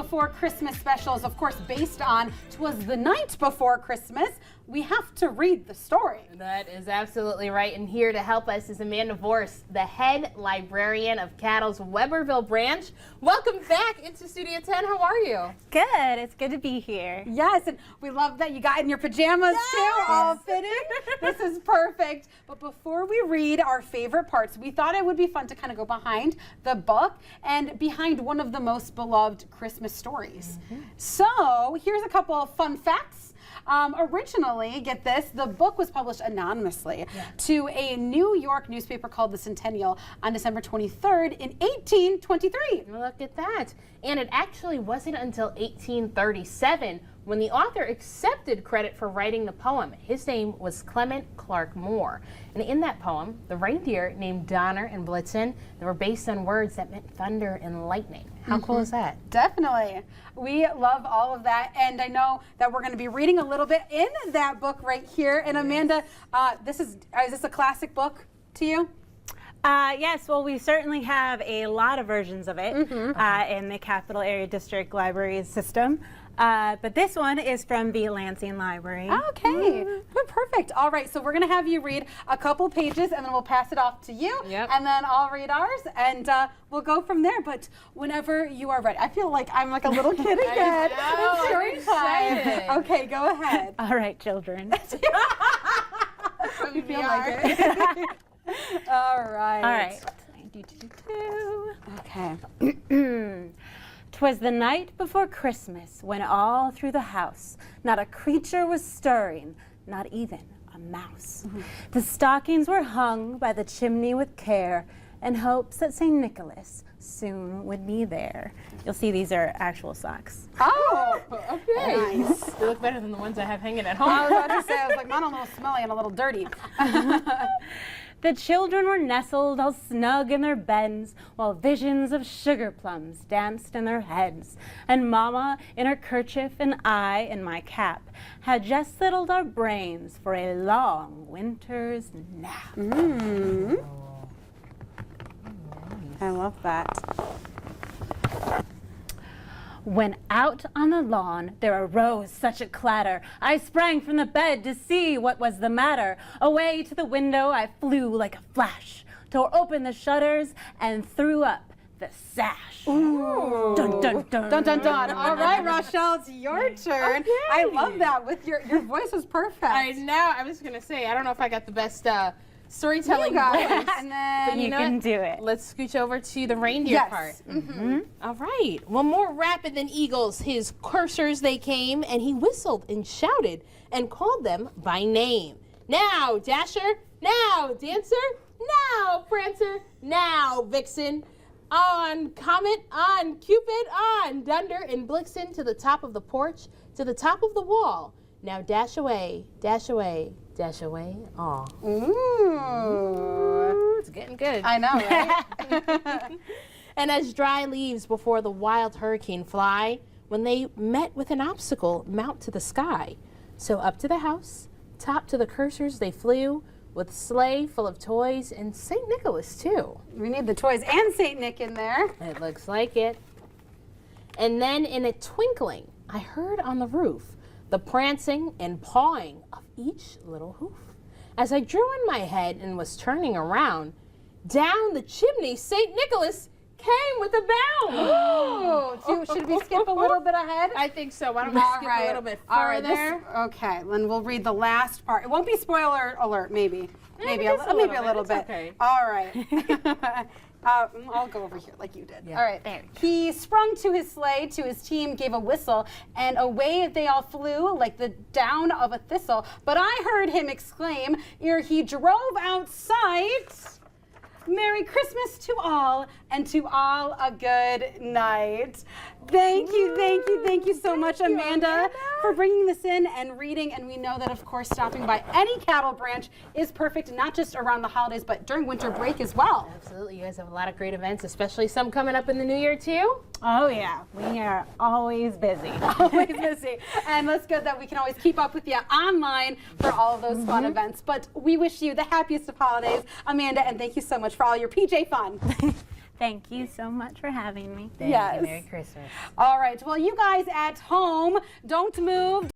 before Christmas specials, of course, based on 'Twas the Night Before Christmas, we have to read the story. That is absolutely right. And here to help us is Amanda Vorce, the head librarian of CADL's Webberville branch. Welcome back into Studio 10. How are you? Good. It's good to be here. Yes, and we love that you got in your pajamas too, all fitting. This is perfect. But before we read our favorite parts, we thought it would be fun to kind of go behind the book and behind one of the most beloved Christmas stories. So here's a couple of fun facts. Originally, get this, the book was published anonymously to a New York newspaper called The Centennial on December 23rd in 1823. Look at that. And it actually wasn't until 1837 when the author accepted credit for writing the poem. His name was Clement Clark Moore. And in that poem, the reindeer named Donner and Blitzen, they were based on words that meant thunder and lightning. How cool is that? Definitely. We love all of that. And I know that we're going to be reading a little bit in that book right here. And Amanda, is this a classic book to you? Yes, well, we certainly have a lot of versions of it in the Capital Area District Library system. But this one is from the Lansing Library. Okay, perfect. All right, so we're going to have you read a couple pages and then we'll pass it off to you. And then I'll read ours and we'll go from there. But whenever you are ready, I feel like I'm like a little kid again. It's story time. Okay, go ahead. All right, children. You feel like it. All right. All right. Okay. 'Twas the night before Christmas when all through the house not a creature was stirring, not even a mouse. The stockings were hung by the chimney with care in hopes that St. Nicholas soon would be there. You'll see these are actual socks. Oh, okay. Nice. They look better than the ones I have hanging at home. I was about to say, I was like, mine a little smelly and a little dirty. The children were nestled all snug in their beds, while visions of sugar plums danced in their heads. And Mama, in her kerchief, and I, in my cap, had just settled our brains for a long winter's nap. I love that. When out on the lawn there arose such a clatter, I sprang from the bed to see what was the matter. Away to the window I flew like a flash, tore open the shutters and threw up the sash. Ooh. Dun, dun, dun. Dun, dun, dun. All right, Rochelle, it's your turn. Okay. I love that. With your voice was perfect. I know. I was going to say, I don't know if I got the best storytelling You got voice. it. And then But You can do it. Let's scooch over to the reindeer part. All right. Well, more rapid than eagles, his coursers they came, and he whistled and shouted and called them by name. Now, Dasher. Now, Dancer. Now, Prancer. Now, Vixen. On Comet. On Cupid. On Dunder and Blitzen to the top of the porch, to the top of the wall. Now dash away, dash away, dash away. Aw. Ooh. It's getting good. I know, right? And as dry leaves before the wild hurricane fly, when they met with an obstacle, mount to the sky. So up to the house, top to the coursers they flew, with sleigh full of toys and St. Nicholas too. We need the toys and St. Nick in there. It looks like it. And then in a twinkling, I heard on the roof the prancing and pawing of each little hoof. As I drew in my head and was turning around, down the chimney St. Nicholas came with a bound. Oh, should we skip a little bit ahead? I think so. Why don't we skip a little bit further? Okay, then we'll read the last part. It won't be spoiler alert, maybe. Maybe a little bit. Okay. All right. I'll go over here like you did. Yeah. All right. There. He sprung to his sleigh, to his team gave a whistle, and away they all flew like the down of a thistle. But I heard him exclaim, ere he drove out sight, Merry Christmas to all, and to all a good night. Thank you so much, Amanda, for bringing this in and reading. And we know that, of course, stopping by any CADL branch is perfect, not just around the holidays, but during winter break as well. Absolutely. You guys have a lot of great events, especially some coming up in the new year, too. Oh yeah, we are always busy. Always busy. And that's good that we can always keep up with you online for all of those fun events. But we wish you the happiest of holidays, Amanda, and thank you so much for all your PJ fun. Thank you so much for having me. Yes. Merry Christmas. All right. Well, you guys at home, don't move.